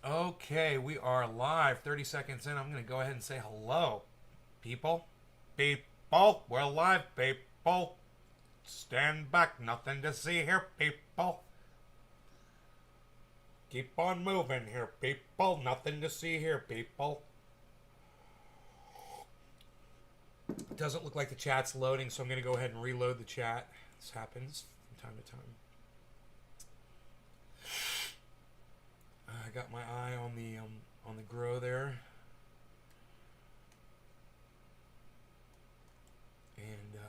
Okay, we are live. 30 seconds in. I'm going to go ahead and say hello. People. People. We're live, people. Stand back. Nothing to see here, people. Keep on moving here, people. Nothing to see here, people. It doesn't look like the chat's loading, so I'm going to go ahead and reload the chat. This happens from time to time. I got my eye on the grow there, and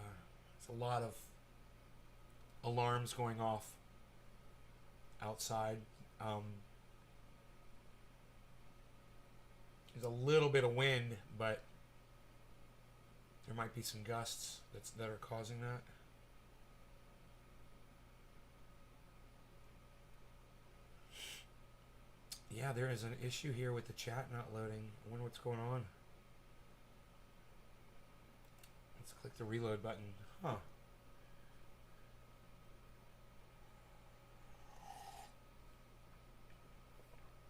it's a lot of alarms going off outside. There's a little bit of wind, but there might be some gusts that are causing that. Yeah, there is an issue here with the chat not loading. I wonder what's going on. Let's click the reload button. Huh.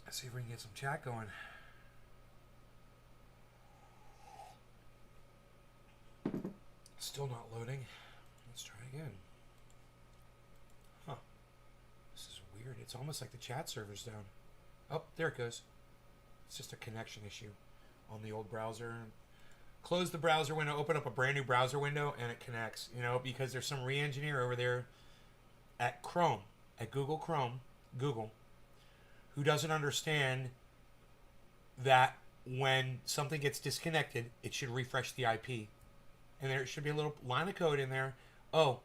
Let's see if we can get some chat going. Still not loading. Let's try again. Huh. This is weird. It's almost like the chat server's down. Oh, there it goes. It's just a connection issue on the old browser. Close the browser window, open up a brand new browser window, and it connects. You know, because there's some re-engineer over there at Chrome, at Google Chrome, Google, who doesn't understand that when something gets disconnected, it should refresh the IP. And there should be a little line of code in there. Oh,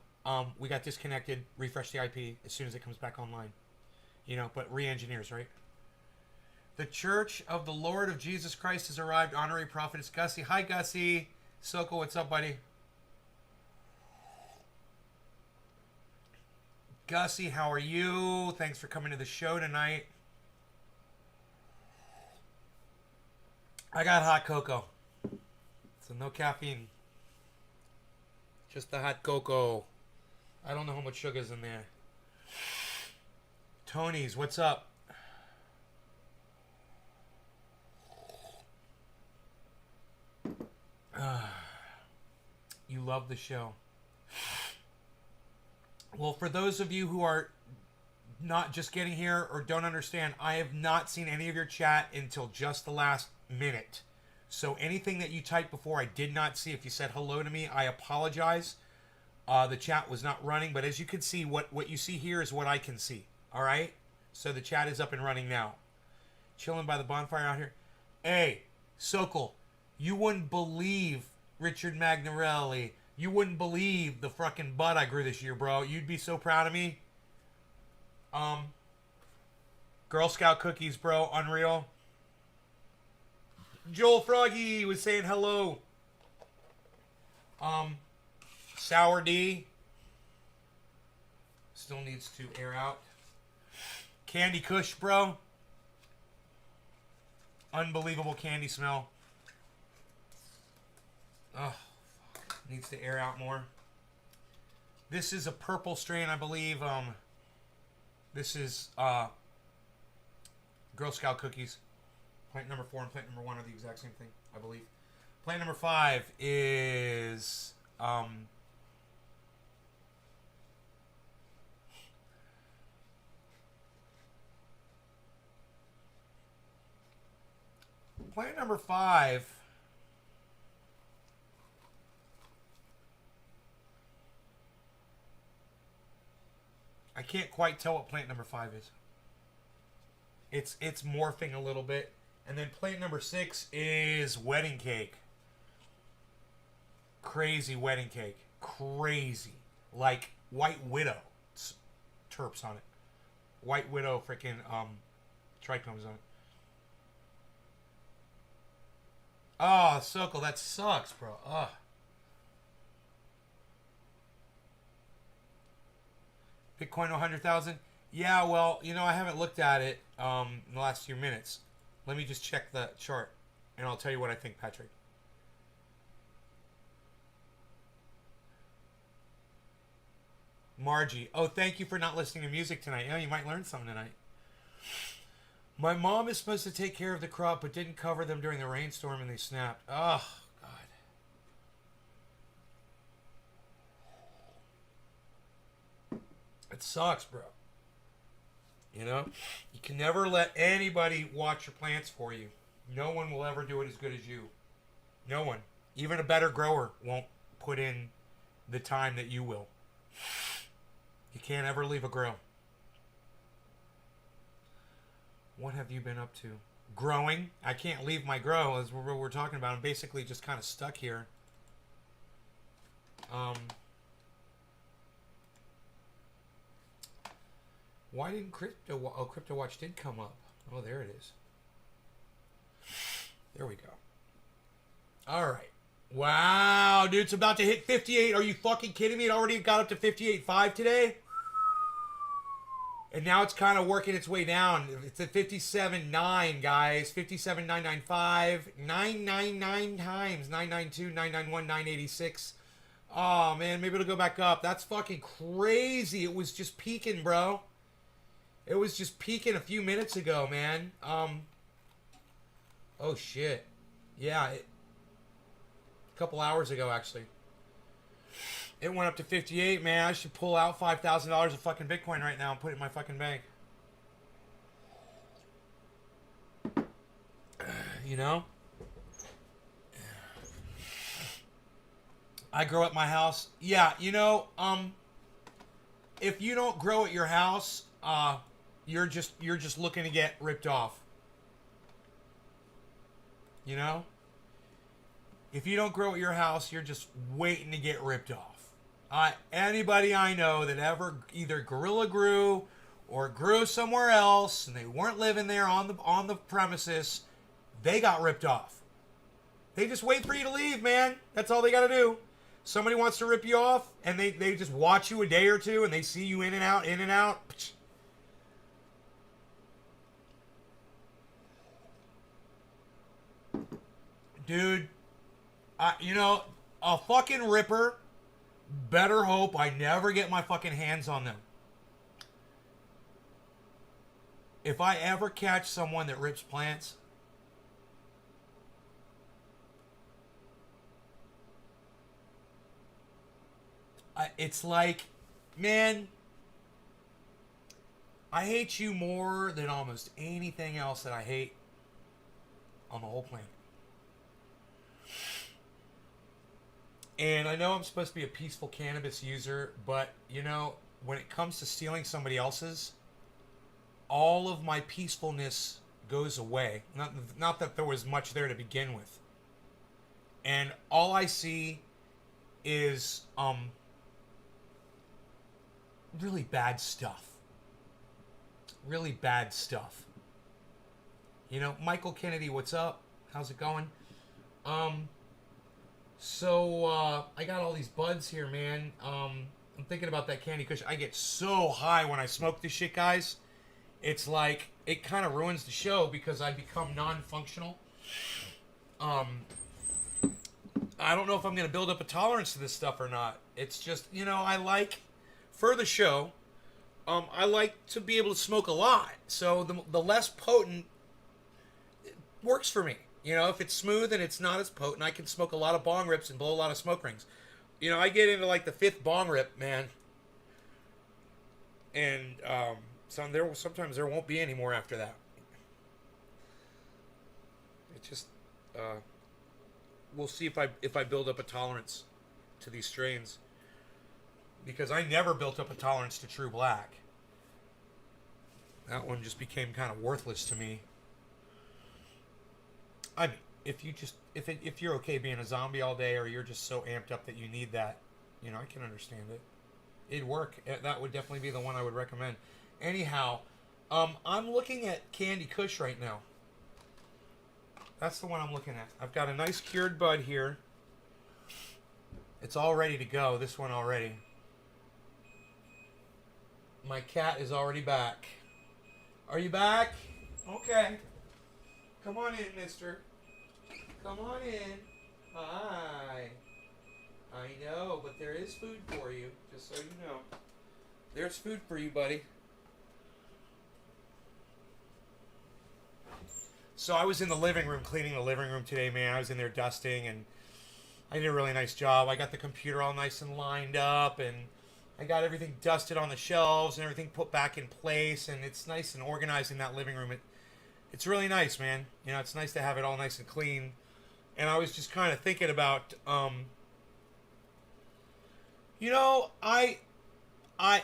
we got disconnected. Refresh the IP as soon as it comes back online. You know, but re-engineers, right? The Church of the Lord of Jesus Christ has arrived. Honorary Prophetess Gussie. Hi, Gussie. Soko, what's up, buddy? Gussie, how are you? Thanks for coming to the show tonight. I got hot cocoa. So no caffeine. Just the hot cocoa. I don't know how much sugar's in there. Tony's, what's up? You love the show. Well, for those of you who are not just getting here or don't understand, I have not seen any of your chat until just the last minute. So anything that you typed before, I did not see. If you said hello to me, I apologize. The chat was not running, but as you can see, what you see here is what I can see. All right? So the chat is up and running now. Chilling by the bonfire out here. Hey, Sokol, you wouldn't believe Richard Magnarelli. You wouldn't believe the fucking butt I grew this year, bro. You'd be so proud of me. Girl Scout cookies, bro. Unreal. Joel Froggy was saying hello. Sour D still needs to air out. Candy Kush, bro. Unbelievable candy smell. Oh, fuck. Needs to air out more. This is a purple strain, I believe. This is Girl Scout cookies. Plant number 4 and plant number 1 are the exact same thing, I believe. Plant number 5 is plant number 5. I can't quite tell what plant number 5 is. It's morphing a little bit. And then plant number 6 is wedding cake. Crazy wedding cake. Crazy. Like White Widow terps on it. White Widow freaking trichomes on it. Oh, Sokol, that sucks, bro. Ugh. Bitcoin 100,000. Yeah, well, you know, I haven't looked at it in the last few minutes. Let me just check the chart, and I'll tell you what I think, Patrick. Margie. Oh, thank you for not listening to music tonight. You know, you might learn something tonight. My mom is supposed to take care of the crop, but didn't cover them during the rainstorm and they snapped. Oh, God. It sucks, bro. You know? You can never let anybody watch your plants for you. No one will ever do it as good as you. No one. Even a better grower won't put in the time that you will. You can't ever leave a grow. What have you been up to? Growing. I can't leave my grow, as we're talking about. I'm basically just kind of stuck here. Why didn't Crypto... Oh, Crypto Watch did come up. Oh, there it is. There we go. All right. Wow, dude, it's about to hit 58. Are you fucking kidding me? It already got up to 58.5 today? And now it's kind of working its way down. It's at 57.9, guys. 57.995. 999 times. 992, 991, 986. Oh, man, maybe it'll go back up. That's fucking crazy. It was just peaking, bro. It was just peaking a few minutes ago, man. Oh, shit. Yeah, a couple hours ago, actually. It went up to 58, man. I should pull out $5,000 of fucking Bitcoin right now and put it in my fucking bank. You know? I grow at my house. Yeah, you know, if you don't grow at your house, you're just looking to get ripped off. You know? If you don't grow at your house, you're just waiting to get ripped off. Anybody I know that ever either Gorilla grew or grew somewhere else and they weren't living there on the premises, they got ripped off. They just wait for you to leave, man. That's all they got to do. Somebody wants to rip you off and they just watch you a day or two and they see you in and out, in and out. Dude, you know, a fucking ripper, better hope I never get my fucking hands on them. If I ever catch someone that rips plants, it's like, man, I hate you more than almost anything else that I hate on the whole planet. And I know I'm supposed to be a peaceful cannabis user, but, you know, when it comes to stealing somebody else's, all of my peacefulness goes away. Not that there was much there to begin with. And all I see is really bad stuff. Really bad stuff. You know, Michael Kennedy, what's up? How's it going? So, I got all these buds here, man. I'm thinking about that Candy Kush. I get so high when I smoke this shit, guys. It's like, it kind of ruins the show because I become non-functional. I don't know if I'm going to build up a tolerance to this stuff or not. It's just, you know, I like, for the show, I like to be able to smoke a lot. So, the less potent, it works for me. You know, if it's smooth and it's not as potent, I can smoke a lot of bong rips and blow a lot of smoke rings. You know, I get into like the 5th bong rip, man. And sometimes there won't be any more after that. It just, we'll see if I build up a tolerance to these strains. Because I never built up a tolerance to True Black. That one just became kind of worthless to me. I mean, if you're okay being a zombie all day, or you're just so amped up that you need that, you know, I can understand it. It'd work. That would definitely be the one I would recommend. Anyhow, I'm looking at Candy Kush right now. That's the one I'm looking at. I've got a nice cured bud here. It's all ready to go. This one already. My cat is already back. Are you back? Okay. Come on in, mister. Come on in. Hi. I know, but there is food for you, just so you know. There's food for you, buddy. So I was in the living room cleaning the living room today, man. I was in there dusting, and I did a really nice job. I got the computer all nice and lined up, and I got everything dusted on the shelves and everything put back in place, and it's nice and organized in that living room. It's really nice, man. You know, it's nice to have it all nice and clean. And I was just kind of thinking about, you know, I, I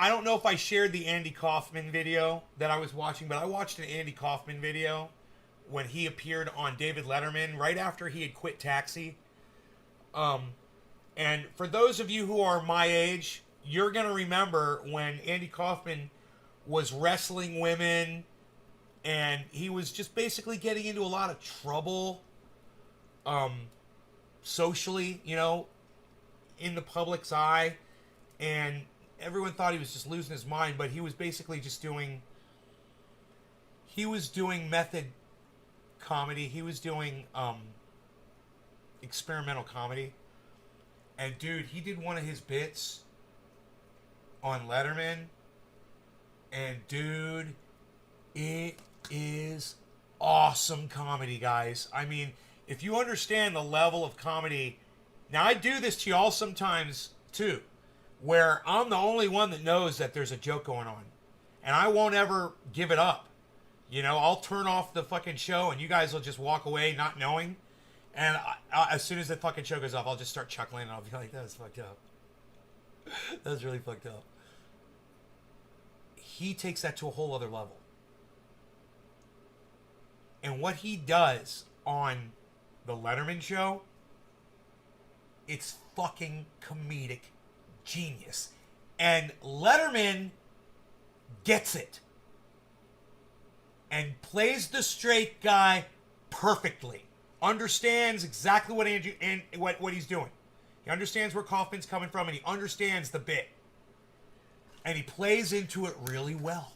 don't know if I shared the Andy Kaufman video that I was watching, but I watched an Andy Kaufman video when he appeared on David Letterman right after he had quit Taxi. And for those of you who are my age, you're going to remember when Andy Kaufman was wrestling women and he was just basically getting into a lot of trouble socially, you know, in the public's eye. And everyone thought he was just losing his mind, but he was basically just doing method comedy. He was doing experimental comedy. And dude, he did one of his bits on Letterman, and dude, it is awesome comedy, guys. I mean, if you understand the level of comedy, now I do this to y'all sometimes too, where I'm the only one that knows that there's a joke going on, and I won't ever give it up. You know, I'll turn off the fucking show, and you guys will just walk away not knowing. And as soon as the fucking show goes off, I'll just start chuckling, and I'll be like, that was fucked up. That was really fucked up. He takes that to a whole other level. And what he does on the Letterman show, it's fucking comedic genius. And Letterman gets it. And plays the straight guy perfectly. Understands exactly what Andrew and what he's doing. He understands where Kaufman's coming from, and he understands the bit, and he plays into it really well.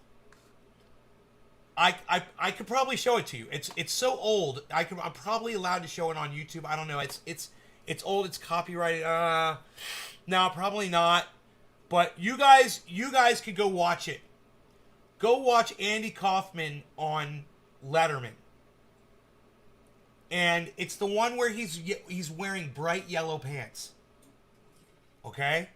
I could probably show it to you. It's so old. I'm probably allowed to show it on YouTube. I don't know. It's old. It's copyrighted. No, probably not. But you guys could go watch it. Go watch Andy Kaufman on Letterman. And it's the one where he's wearing bright yellow pants. Okay?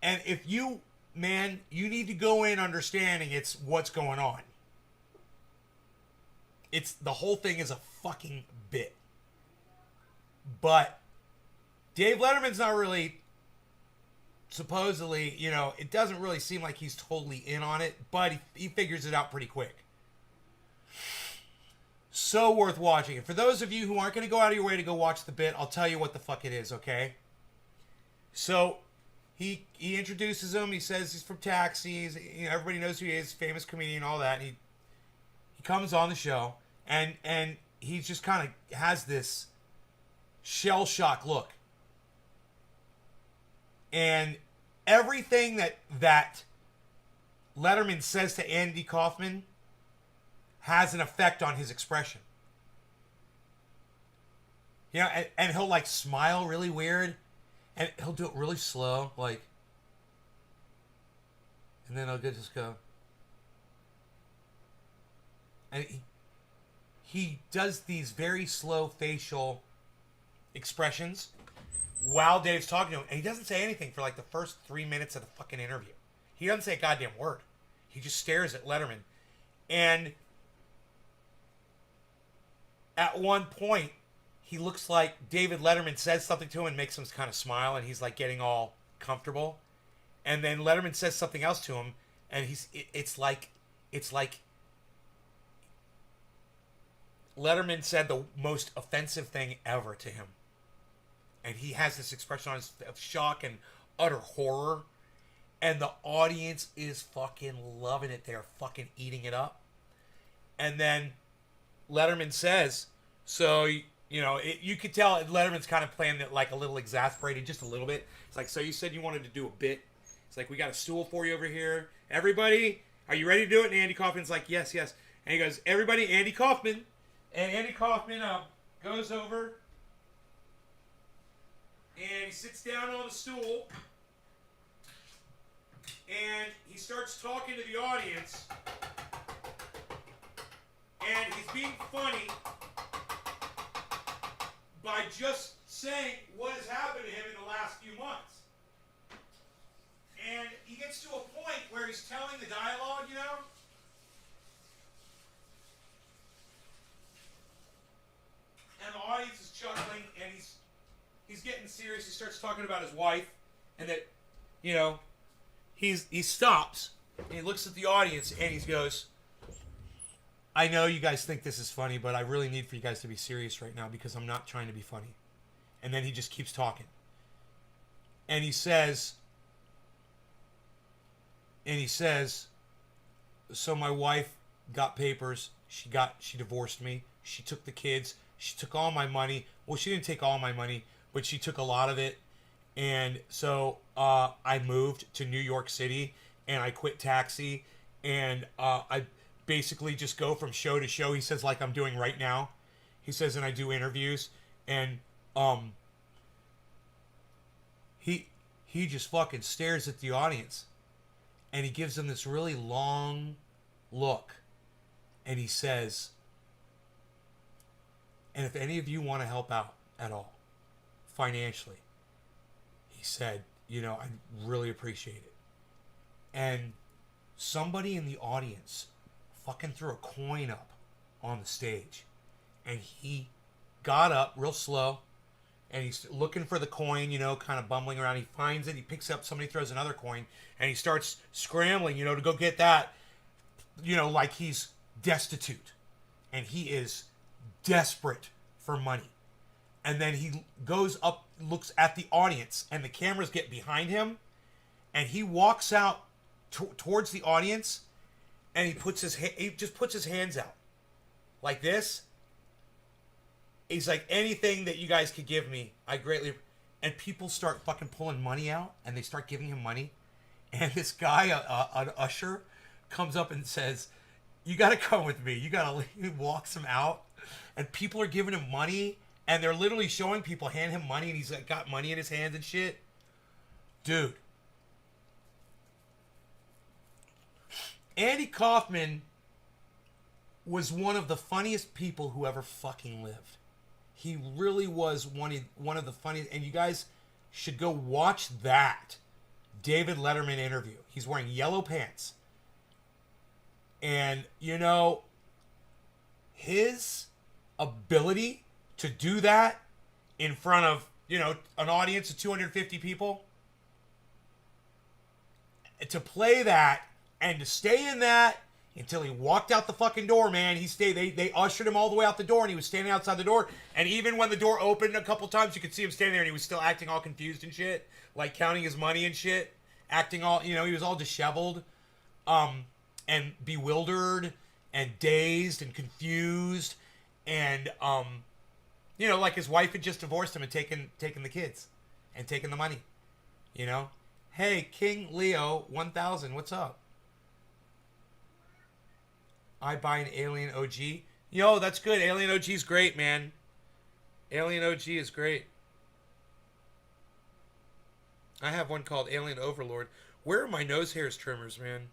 And if you, man, you need to go in understanding it's what's going on. It's, the whole thing is a fucking bit. But Dave Letterman's not really, supposedly, you know, it doesn't really seem like he's totally in on it, but he figures it out pretty quick. So worth watching. And for those of you who aren't going to go out of your way to go watch the bit, I'll tell you what the fuck it is, okay? So, he introduces him. He says he's from Taxi. You know, everybody knows who he is, famous comedian, all that. And he comes on the show, and he just kind of has this shell shock look. And everything that Letterman says to Andy Kaufman has an effect on his expression. You know, and he'll like smile really weird, and he'll do it really slow, like, and then he'll just go, and he does these very slow facial expressions while Dave's talking to him, and he doesn't say anything for like the first 3 minutes of the fucking interview. He doesn't say a goddamn word. He just stares at Letterman, and at one point, he looks like David Letterman says something to him and makes him kind of smile, and he's like getting all comfortable. And then Letterman says something else to him, and it's like Letterman said the most offensive thing ever to him. And he has this expression on his of shock and utter horror. And the audience is fucking loving it. They're fucking eating it up. And then Letterman says, so, you know, you could tell Letterman's kind of playing it like a little exasperated, just a little bit. It's like, so you said you wanted to do a bit. It's like, we got a stool for you over here. Everybody, are you ready to do it? And Andy Kaufman's like, yes, yes. And he goes, everybody, Andy Kaufman. And Andy Kaufman goes over. And he sits down on the stool. And he starts talking to the audience, and he's being funny by just saying what has happened to him in the last few months. And he gets to a point where he's telling the dialogue, you know, and the audience is chuckling, and he's getting serious. He starts talking about his wife, and that, you know, he stops, and he looks at the audience, and he goes, I know you guys think this is funny, but I really need for you guys to be serious right now because I'm not trying to be funny. And then he just keeps talking. And he says, so my wife got papers. She divorced me. She took the kids. She took all my money. Well, she didn't take all my money, but she took a lot of it. And so I moved to New York City, and I quit taxi, and I basically just go from show to show. He says, like I'm doing right now. He says, and I do interviews, and he just fucking stares at the audience, and he gives them this really long look, and he says, and if any of you want to help out at all financially, he said, you know, I really appreciate it. And somebody in the audience fucking threw a coin up on the stage, and he got up real slow, and he's looking for the coin, you know, kind of bumbling around. He finds it, he picks up, somebody throws another coin, and he starts scrambling, you know, to go get that, you know, like he's destitute, and he is desperate for money. And then he goes up, looks at the audience, and the cameras get behind him, and he walks out towards the audience, and he just puts his hands out like this. He's like, anything that you guys could give me, I greatly. And people start fucking pulling money out, and they start giving him money. And this guy, an usher, comes up and says, you got to come with me. He walks him out, and people are giving him money, and they're literally showing people, hand him money, and he's like got money in his hands and shit. Dude. Andy Kaufman was one of the funniest people who ever fucking lived. He really was one of the funniest, and you guys should go watch that David Letterman interview. He's wearing yellow pants. And, you know, his ability to do that in front of, you know, an audience of 250 people, to play that and to stay in that until he walked out the fucking door, man. He stayed. They ushered him all the way out the door, and he was standing outside the door. And even when the door opened a couple times, you could see him standing there, and he was still acting all confused and shit, like counting his money and shit, acting all, you know, he was all disheveled, and bewildered, and dazed, and confused, and you know, like his wife had just divorced him and taken the kids, and taken the money, you know. Hey, King Leo 1000, what's up? I buy an Alien OG. Yo, that's good. Alien OG is great, man. Alien OG is great. I have one called Alien Overlord. Where are my nose hairs trimmers, man?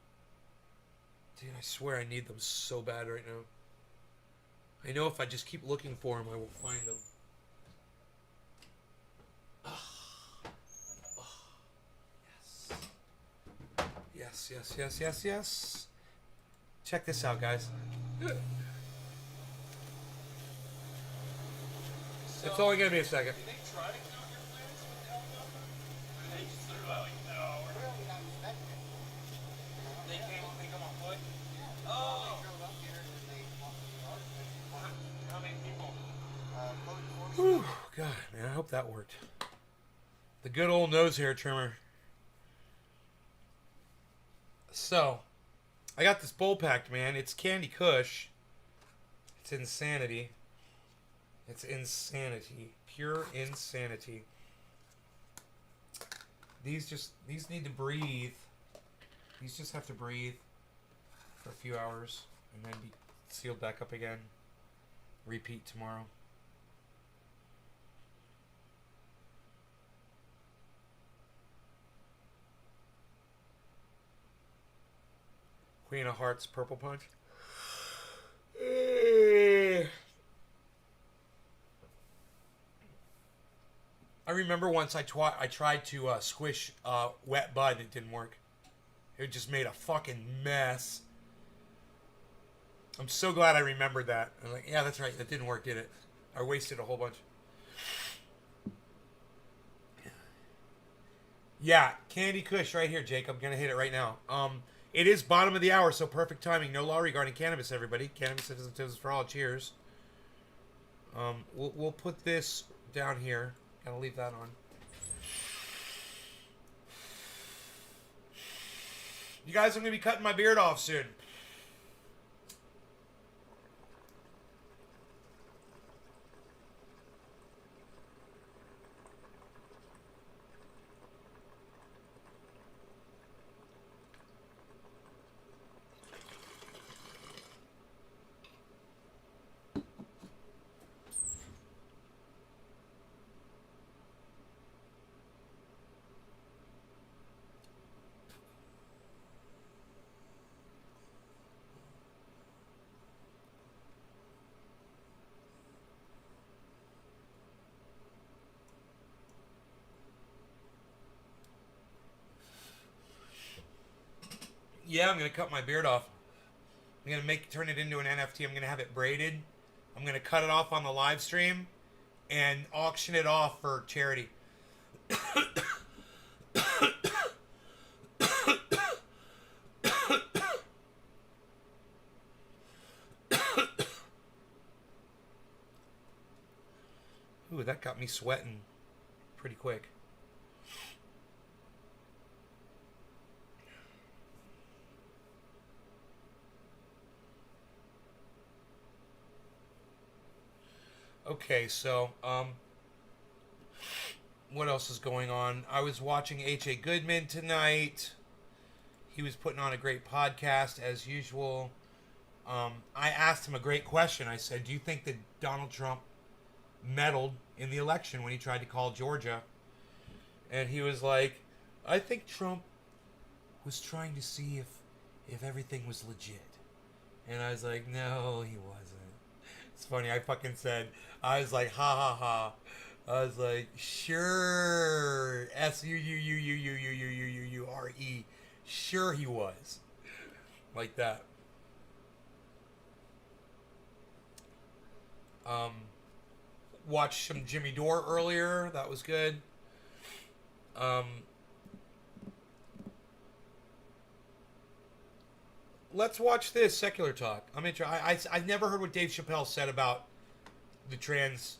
Dude, I swear I need them so bad right now. I know if I just keep looking for them, I will find them. Yes. Yes. Check this out, guys. It's only gonna be a second. Did they try to count your plans with the helicopter? They just threw out, no. They come on foot? Oh! How many people? Whew, God, man, I hope that worked. The good old nose hair trimmer. So, I got this bowl packed, man. It's Candy Kush. It's insanity. It's insanity. Pure insanity. These need to breathe. These just have to breathe for a few hours and then be sealed back up again. Repeat tomorrow. Queen of Hearts, Purple Punch. I remember once I tried to squish Wet Bud. It didn't work. It just made a fucking mess. I'm so glad I remembered that. I'm like, yeah, that's right. That didn't work, did it? I wasted a whole bunch. Yeah, Candy Kush right here, Jake. I'm gonna hit it right now. It is bottom of the hour, so perfect timing. No law regarding cannabis, everybody. Cannabis is for all. Cheers. We'll put this down here. Gotta leave that on. You guys, I'm gonna be cutting my beard off soon. Yeah, I'm gonna cut my beard off. I'm gonna turn it into an NFT. I'm gonna have it braided. I'm gonna cut it off on the live stream and auction it off for charity. Ooh, that got me sweating pretty quick. Okay, so, what else is going on? I was watching H.A. Goodman tonight. He was putting on a great podcast, as usual. I asked him a great question. I said, do you think that Donald Trump meddled in the election when he tried to call Georgia? And he was like, I think Trump was trying to see if everything was legit. And I was like, no, he wasn't. It's funny, I fucking said, I was like, ha ha ha. I was like, sure, S-U-U-U-U-U-U-U-U-U-U-R-E. Sure he was. Like that. Watched some Jimmy Dore earlier. That was good. Let's watch this secular talk. I've never heard what Dave Chappelle said about the trans.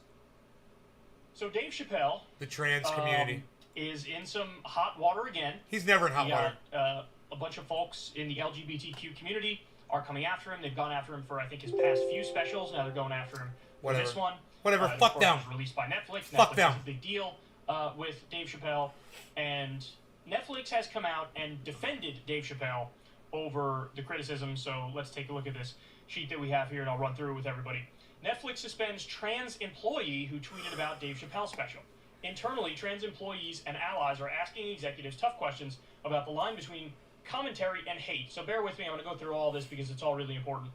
So Dave Chappelle, the trans community, is in some hot water again. He's never in hot water. A bunch of folks in the LGBTQ community are coming after him. They've gone after him for, I think, his past few specials. Now they're going after him for this one. Whatever. Fuck them. It was released by Netflix. Fuck Netflix them. is a big deal with Dave Chappelle, and Netflix has come out and defended Dave Chappelle over the criticism. So let's take a look at this sheet that we have here, and I'll run through it with everybody. Netflix suspends trans employee who tweeted about Dave Chappelle special. Internally, trans employees and allies are asking executives tough questions about the line between commentary and hate. So bear with me, I'm going to go through all this because it's all really important.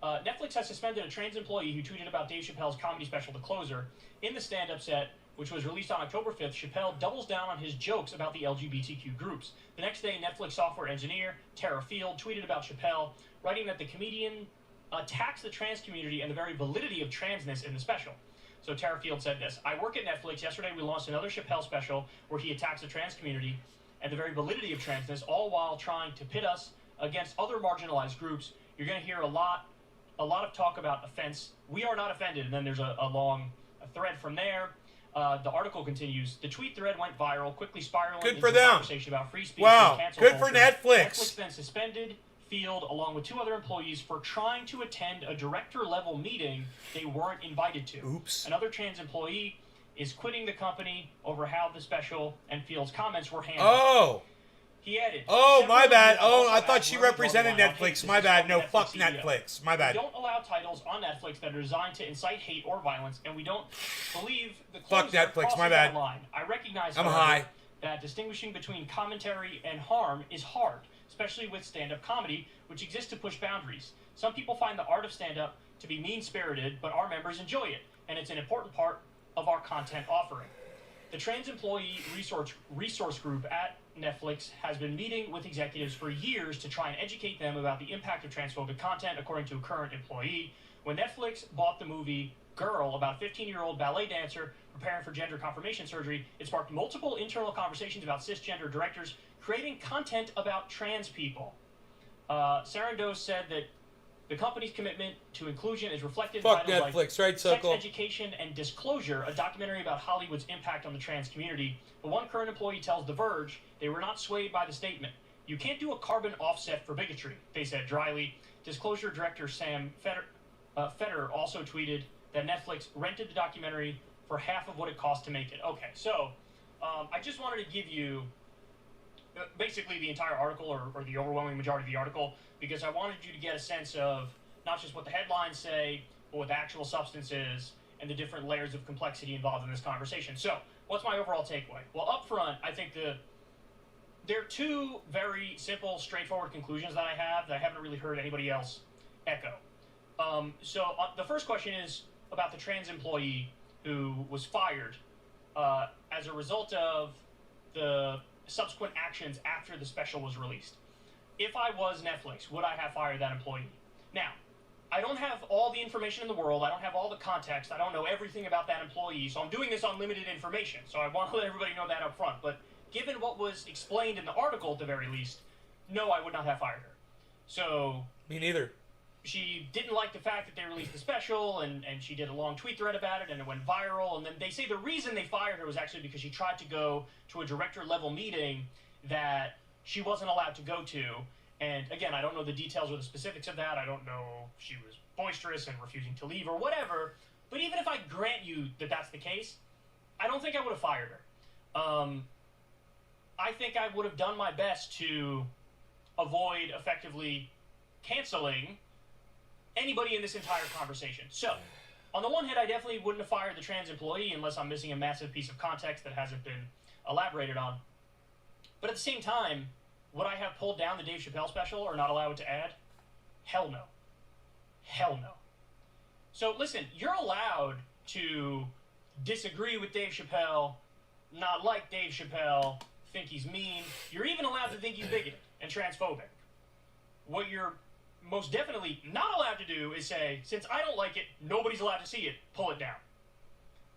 Netflix has suspended a trans employee who tweeted about Dave Chappelle's comedy special, The Closer. In the stand-up set, which was released on October 5th, Chappelle doubles down on his jokes about the LGBTQ groups. The next day, Netflix software engineer Tara Field tweeted about Chappelle, writing that the comedian attacks the trans community and the very validity of transness in the special. So Tara Field said this: I work at Netflix. Yesterday we launched another Chappelle special where he attacks the trans community and the very validity of transness, all while trying to pit us against other marginalized groups. You're going to hear a lot of talk about offense. We are not offended. And then there's a long thread from there. The article continues. The tweet thread went viral, quickly spiraling into a conversation about free speech and cancel culture. Good for Netflix. Netflix then suspended Field, along with two other employees, for trying to attend a director-level meeting they weren't invited to. Oops. Another trans employee is quitting the company over how the special and Field's comments were handled. Oh. He added. Oh, my bad. Oh, I thought she represented Netflix. My bad. No, fuck Netflix. My bad. We don't allow titles on Netflix that are designed to incite hate or violence, and we don't believe the fuck Netflix. My bad. line. I recognize I'm high. that distinguishing between commentary and harm is hard, especially with stand-up comedy, which which exists to push boundaries. Some people find the art of stand-up to be mean-spirited, but our members enjoy it, and it's an important part of our content offering. The Trans Employee Resource Group at Netflix has been meeting with executives for years to try and educate them about the impact of transphobic content, according to a current employee. When Netflix bought the movie Girl, about a 15-year-old ballet dancer preparing for gender confirmation surgery, it sparked multiple internal conversations about cisgender directors creating content about trans people. Sarandos said that the company's commitment to inclusion is reflected in Fuck titles Netflix, like right, Sex Sokol? Education and Disclosure, a documentary about Hollywood's impact on the trans community. But one current employee tells The Verge they were not swayed by the statement. You can't do a carbon offset for bigotry, they said dryly. Disclosure director Sam Feder also tweeted that Netflix rented the documentary for half of what it cost to make it. Okay, so I just wanted to give you basically the entire article, or the overwhelming majority of the article, because I wanted you to get a sense of not just what the headlines say, but what the actual substance is, and the different layers of complexity involved in this conversation. So, what's my overall takeaway? Well, up front, I think there are two very simple, straightforward conclusions that I haven't really heard anybody else echo. The first question is about the trans employee who was fired as a result of the subsequent actions after the special was released. If I was Netflix, would I have fired that employee? Now, I don't have all the information in the world. I don't have all the context. I don't know everything about that employee, so I'm doing this on limited information. So I want to let everybody know that up front. But given what was explained in the article, at the very least, no, I would not have fired her. So Me neither. she didn't like the fact that they released the special, and she did a long tweet thread about it, and it went viral. And then they say the reason they fired her was actually because she tried to go to a director-level meeting that she wasn't allowed to go to. And again, I don't know the details or the specifics of that. I don't know if she was boisterous and refusing to leave or whatever. But even if I grant you that that's the case, I don't think I would have fired her. I think I would have done my best to avoid effectively canceling anybody in this entire conversation. So, on the one hand, I definitely wouldn't have fired the trans employee unless I'm missing a massive piece of context that hasn't been elaborated on. But at the same time, would I have pulled down the Dave Chappelle special or not allow it to add? Hell no. Hell no. So listen, you're allowed to disagree with Dave Chappelle, not like Dave Chappelle, think he's mean. You're even allowed to think he's bigoted and transphobic. What you're most definitely not allowed to do is say, since I don't like it, nobody's allowed to see it, pull it down.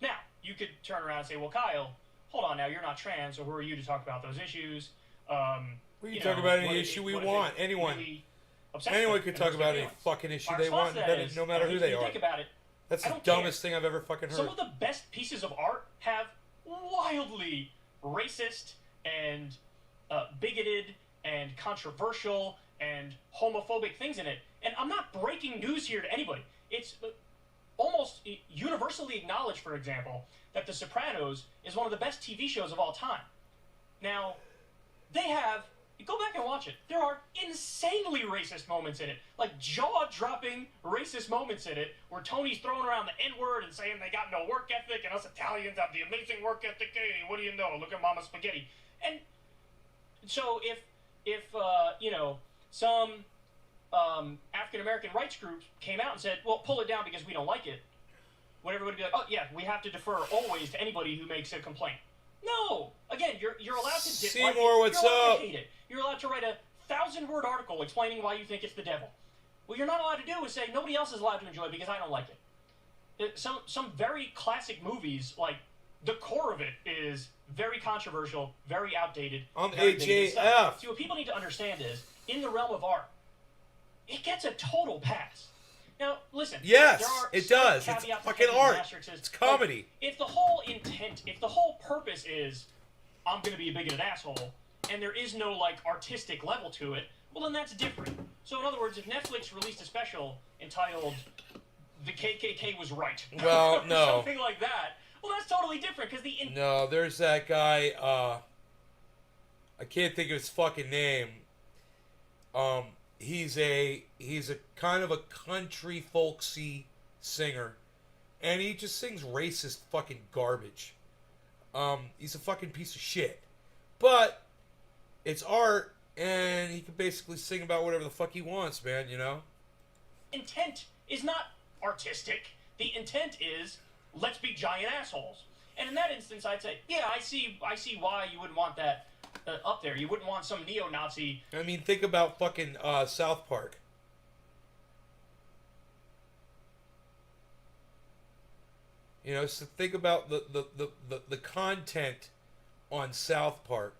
Now, you could turn around and say, well, Kyle, hold on now, you're not trans, so who are you to talk about those issues? We can talk about any issue we want. Anyone could talk about any fucking issue they want, no matter who they are. Think about it. That's the dumbest thing I've ever fucking heard. Some of the best pieces of art have wildly racist and bigoted and controversial and homophobic things in it. And I'm not breaking news here to anybody. It's almost universally acknowledged, for example, that The Sopranos is one of the best TV shows of all time. Now, they have... Go back and watch it. There are insanely racist moments in it. Like, jaw-dropping racist moments in it, where Tony's throwing around the N-word and saying they got no work ethic, and us Italians have the amazing work ethic. Hey, what do you know? Look at Mama Spaghetti. And so if some African-American rights groups came out and said, well, pull it down because we don't like it, would everybody be like, oh, yeah, we have to defer always to anybody who makes a complaint? No! Again, you're allowed to dislike Seymour, it. what's You're allowed up? to hate it. You're allowed to write a 1,000-word article explaining why you think it's the devil. What you're not allowed to do is say nobody else is allowed to enjoy it because I don't like it. Some very classic movies, like the core of it is very controversial, very outdated. I'm very bigoted stuff. AJF. See, what people need to understand is, in the realm of art, it gets a total pass. Now, listen. Yes, there are it certain does. It's caveats, fucking and art. asterisks. It's comedy. Like, if the whole intent, if the whole purpose is, I'm going to be a bigoted asshole, and there is no, like, artistic level to it, well, then that's different. So, in other words, if Netflix released a special entitled The KKK Was Right, Well, no. something like that, well, that's totally different, because the... No, there's that guy, I can't think of his fucking name. He's a kind of a country folksy singer, and he just sings racist fucking garbage. He's a fucking piece of shit. But it's art, and he can basically sing about whatever the fuck he wants, man. You know. Intent is not artistic. The intent is let's be giant assholes. And in that instance, I'd say, yeah, I see why you wouldn't want that up there. You wouldn't want some neo-Nazi. I mean, think about fucking South Park. You know, so think about the content on South Park.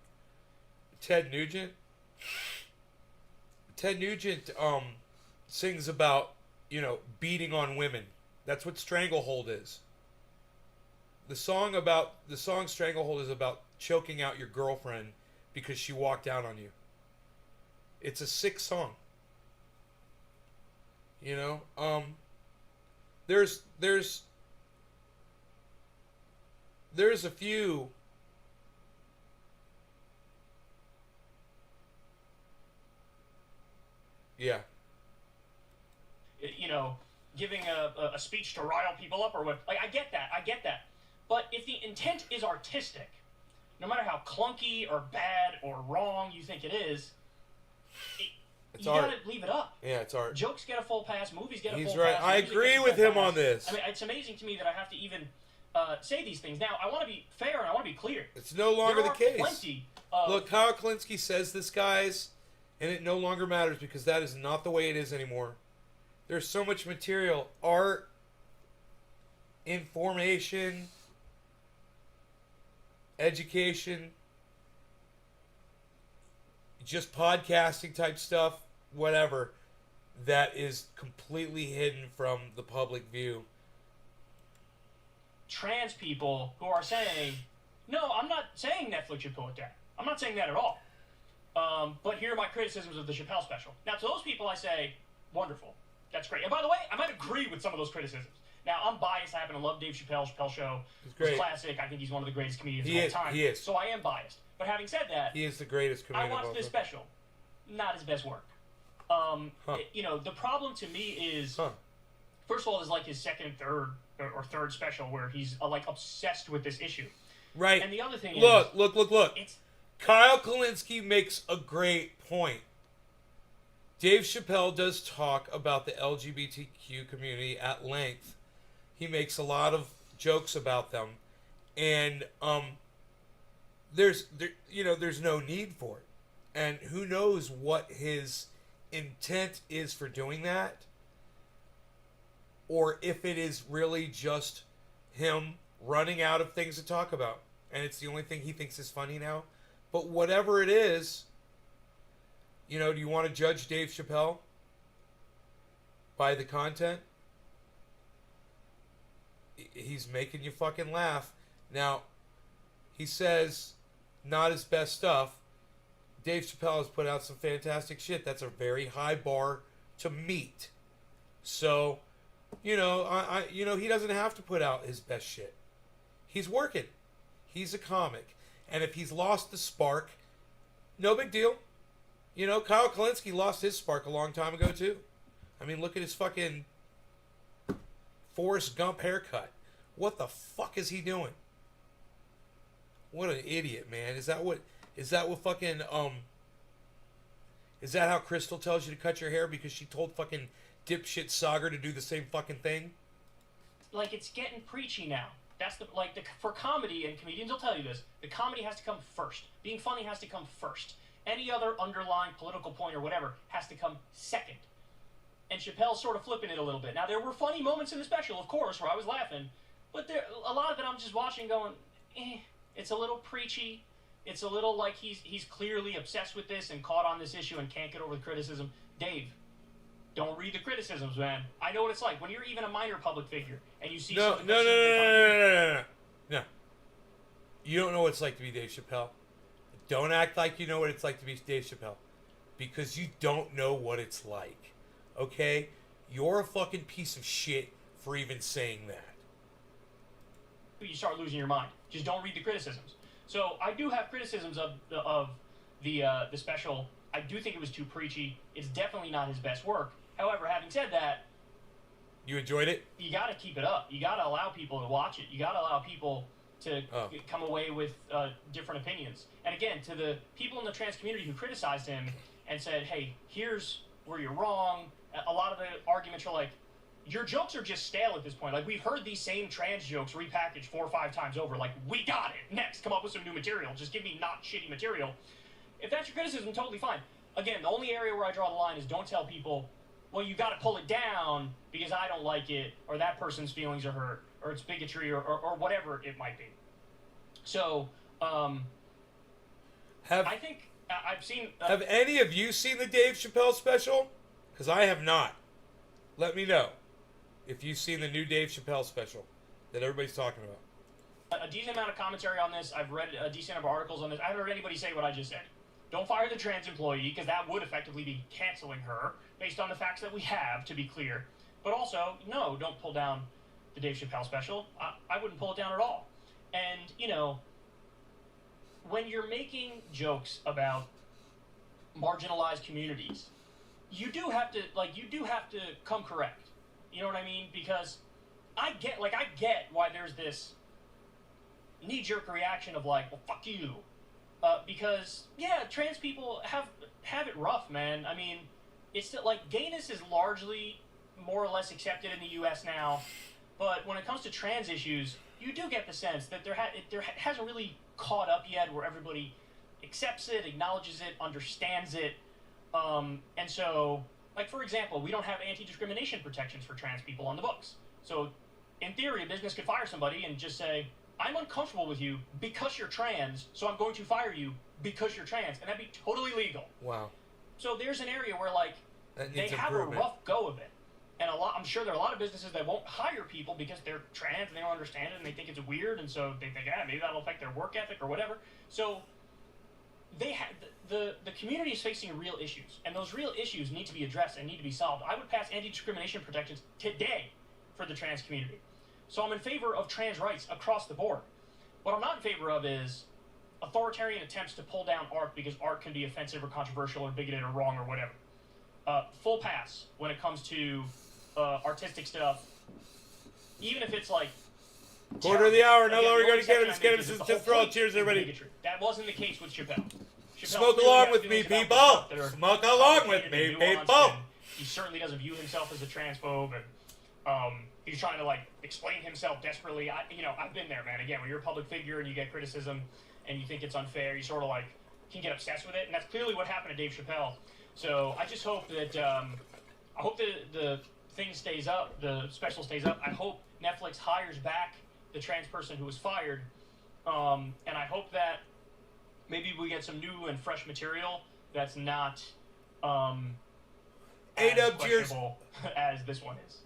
Ted Nugent sings about, you know, beating on women. That's what Stranglehold is. The song Stranglehold is about choking out your girlfriend because she walked out on you. It's a sick song. You know, there's a few. Yeah. You know, giving a speech to rile people up or what. Like, I get that. But if the intent is artistic, no matter how clunky or bad or wrong you think it is, you art. gotta leave it up. Yeah, it's art. Jokes get a full pass, movies get a He's full right. pass. I music agree gets a with full him pass. on this. I mean, it's amazing to me that I have to even say these things. Now, I want to be fair and I want to be clear. It's no longer the case. Plenty of, Look, Kyle Kalinske says this, guys, and it no longer matters because that is not the way it is anymore. There's so much material, art, information, education, just podcasting type stuff, whatever, that is completely hidden from the public view. trans people who are saying, no, I'm not saying Netflix should pull it down. I'm not saying that at all. But here are my criticisms of the Chappelle special. Now, to those people, I say, wonderful. That's great. And by the way, I might agree with some of those criticisms. Now, I'm biased. I happen to love Dave Chappelle. Chappelle Show was classic. I think he's one of the greatest comedians of all time. He is. So I am biased. But having said that, he is the greatest comedian I watched this special. Not his best work. You know, the problem to me is, first of all, is like his second, third, or third special where he's like obsessed with this issue. Right. And the other thing look, is... Look. Kyle Kalinske makes a great point. Dave Chappelle does talk about the LGBTQ community at length. He makes a lot of jokes about them. And there's no need for it. And who knows what his intent is for doing that, or if it is really just him running out of things to talk about and it's the only thing he thinks is funny now. But whatever it is, you know, do you want to judge Dave Chappelle by the content? He's making you fucking laugh. Now, he says not his best stuff. Dave Chappelle has put out some fantastic shit. That's a very high bar to meet. So, you know, he doesn't have to put out his best shit. He's working. He's a comic. And if he's lost the spark, no big deal. You know, Kyle Kalinske lost his spark a long time ago, too. I mean, look at his fucking Forrest Gump haircut. What the fuck is he doing? What an idiot, man. Is that what fucking, is that how Crystal tells you to cut your hair because she told fucking dipshit Sagar to do the same fucking thing? Like, it's getting preachy now. That's for comedy, and comedians will tell you this, the comedy has to come first. Being funny has to come first. Any other underlying political point or whatever has to come second. And Chappelle's sort of flipping it a little bit. Now, there were funny moments in the special, of course, where I was laughing, but a lot of it I'm just watching going, it's a little preachy. It's a little like he's clearly obsessed with this and caught on this issue and can't get over the criticism. Dave, don't read the criticisms, man. I know what it's like when you're even a minor public figure and you see something. No. You don't know what it's like to be Dave Chappelle. Don't act like you know what it's like to be Dave Chappelle, because you don't know what it's like. Okay, you're a fucking piece of shit for even saying that. You start losing your mind. Just don't read the criticisms. So I do have criticisms of the special. I do think it was too preachy. It's definitely not his best work. However, having said that, you enjoyed it? You got to keep it up. You got to allow people to watch it. You got to allow people to come away with different opinions. And again, to the people in the trans community who criticized him and said, hey, here's where you're wrong, a lot of the arguments are like, your jokes are just stale at this point. Like, we've heard these same trans jokes repackaged 4 or 5 times over. Like, we got it. Next, come up with some new material. Just give me not shitty material. If that's your criticism, totally fine. Again, the only area where I draw the line is don't tell people, well, you got to pull it down because I don't like it, or that person's feelings are hurt, or it's bigotry, or whatever it might be. So, I think I've seen... have any of you seen the Dave Chappelle special? Because I have not. Let me know if you've seen the new Dave Chappelle special that everybody's talking about. A decent amount of commentary on this. I've read a decent number of articles on this. I haven't heard anybody say what I just said. Don't fire the trans employee, because that would effectively be canceling her, based on the facts that we have, to be clear. But also, no, don't pull down the Dave Chappelle special. I wouldn't pull it down at all. And, you know, when you're making jokes about marginalized communities, you do have to come correct. You know what I mean? Because I get why there's this knee-jerk reaction of like, well, fuck you. Because, yeah, trans people have it rough, man. I mean, it's still, like, gayness is largely more or less accepted in the U.S. now, but when it comes to trans issues, you do get the sense that there hasn't really caught up yet where everybody accepts it, acknowledges it, understands it. And so, like, for example, we don't have anti-discrimination protections for trans people on the books. So, in theory, a business could fire somebody and just say, I'm uncomfortable with you because you're trans, so I'm going to fire you because you're trans. And that'd be totally legal. Wow. So there's an area where, like, they have a rough go of it. And I'm sure there are a lot of businesses that won't hire people because they're trans and they don't understand it and they think it's weird, and so they think, maybe that'll affect their work ethic or whatever. So they have the community is facing real issues, and those real issues need to be addressed and need to be solved. I would pass anti-discrimination protections today for the trans community. So I'm in favor of trans rights across the board. What I'm not in favor of is authoritarian attempts to pull down art because art can be offensive or controversial or bigoted or wrong or whatever. Full pass when it comes to artistic stuff, even if it's like... Quarter of the hour, no longer going to exception get him. I make is Just the whole throw point cheers, is everybody. bigotry. That wasn't the case with Chappelle. Smoke clearly along has with me, feelings about people. the stuff that are Smoke along with complicated me, and nuanced, people. and he certainly doesn't view himself as a transphobe, and he's trying to, like, explain himself desperately. I've been there, man. Again, when you're a public figure and you get criticism and you think it's unfair, you sort of, like, can get obsessed with it, and that's clearly what happened to Dave Chappelle. So I just hope that the thing stays up, the special stays up. I hope Netflix hires back the trans person who was fired, and I hope that maybe we get some new and fresh material that's not as questionable as this one is.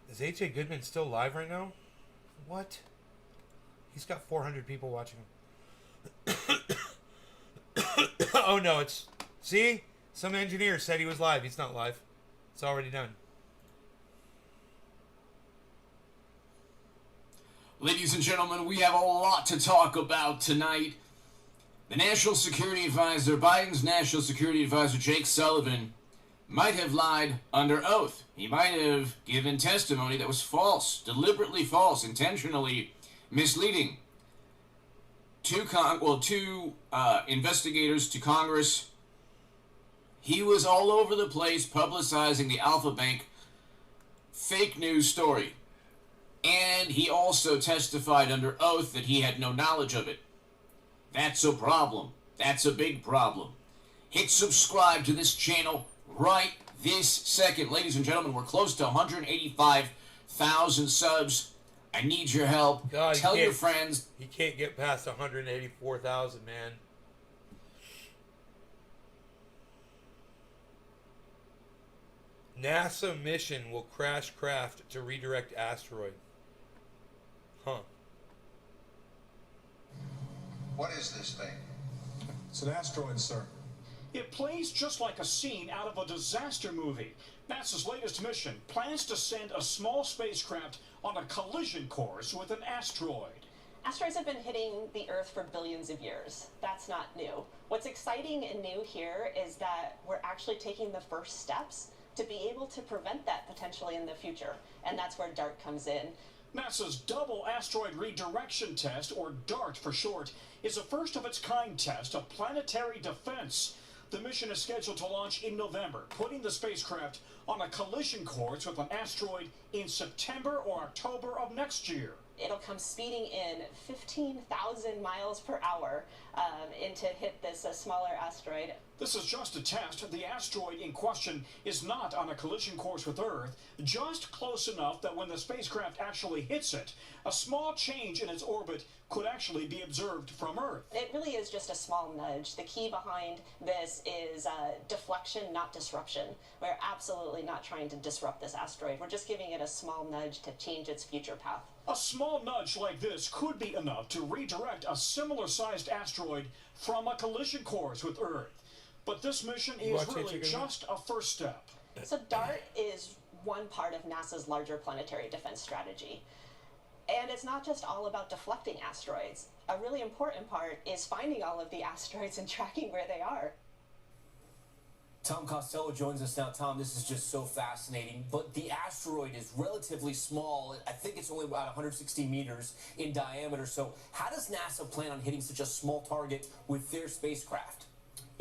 Is AJ Goodman still live right now? What? He's got 400 people watching him. Oh no, it's... See? Some engineer said he was live. He's not live. It's already done. Ladies and gentlemen, we have a lot to talk about tonight. The National Security Advisor, Biden's National Security Advisor, Jake Sullivan, might have lied under oath. He might have given testimony that was false, deliberately false, intentionally misleading. Two investigators to Congress. He was all over the place publicizing the Alpha Bank fake news story. And he also testified under oath that he had no knowledge of it. That's a problem. That's a big problem. Hit subscribe to this channel right this second. Ladies and gentlemen, we're close to 185,000 subs. I need your help. God, Tell your friends. He can't get past 184,000, man. NASA mission will crash craft to redirect asteroid. Huh. What is this thing? It's an asteroid, sir. It plays just like a scene out of a disaster movie. NASA's latest mission plans to send a small spacecraft on a collision course with an asteroid. Asteroids have been hitting the Earth for billions of years. That's not new. What's exciting and new here is that we're actually taking the first steps to be able to prevent that potentially in the future. And that's where DART comes in. NASA's Double Asteroid Redirection Test, or DART for short, is a first-of-its-kind test of planetary defense. The mission is scheduled to launch in November, putting the spacecraft on a collision course with an asteroid in September or October of next year. It'll come speeding in 15,000 miles per hour to hit this smaller asteroid. This is just a test. The asteroid in question is not on a collision course with Earth, just close enough that when the spacecraft actually hits it, a small change in its orbit could actually be observed from Earth. It really is just a small nudge. The key behind this is deflection, not disruption. We're absolutely not trying to disrupt this asteroid. We're just giving it a small nudge to change its future path. A small nudge like this could be enough to redirect a similar-sized asteroid from a collision course with Earth. But this mission is really just a first step. So DART is one part of NASA's larger planetary defense strategy. And it's not just all about deflecting asteroids. A really important part is finding all of the asteroids and tracking where they are. Tom Costello joins us now. Tom, this is just so fascinating, but the asteroid is relatively small. I think it's only about 160 meters in diameter. So how does NASA plan on hitting such a small target with their spacecraft?